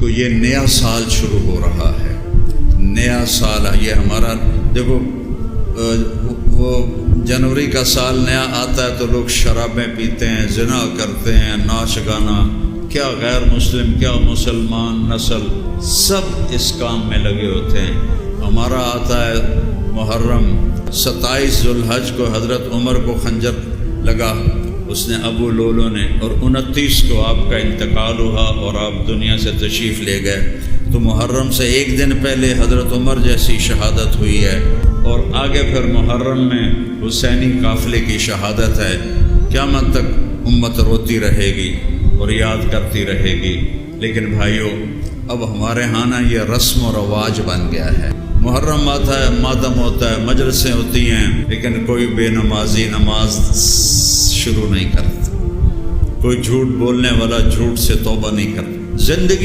तो ये नया साल शुरू हो रहा है। नया साल ये हमारा, देखो वो जनवरी का साल नया आता है तो लोग शराबें पीते हैं, ज़िना करते हैं, नाच गाना, क्या गैर मुस्लिम क्या मुसलमान नस्ल सब इस काम में लगे होते हैं। हमारा आता है मुहर्रम, 27 जुल्हज को हज़रत उमर को खंजर लगा उसने अबू लोलो ने, और 29 को आपका इंतकाल हुआ और आप दुनिया से तशरीफ़ ले गए। तो मुहर्रम से एक दिन पहले हज़रत उमर जैसी शहादत हुई है, और आगे फिर मुहर्रम में हुसैनी काफ़िले की शहादत है। क़यामत तक उम्मत रोती रहेगी और याद करती रहेगी। लेकिन भाइयों, अब हमारे यहाँ ना ये रस्म और रवाज बन गया है। मुहर्रम आता है, मातम होता है, मजलिसें होती हैं, लेकिन कोई बेनमाजी नमाज शुरू नहीं करता, कोई झूठ बोलने वाला झूठ से तौबा नहीं करता। ज़िंदगी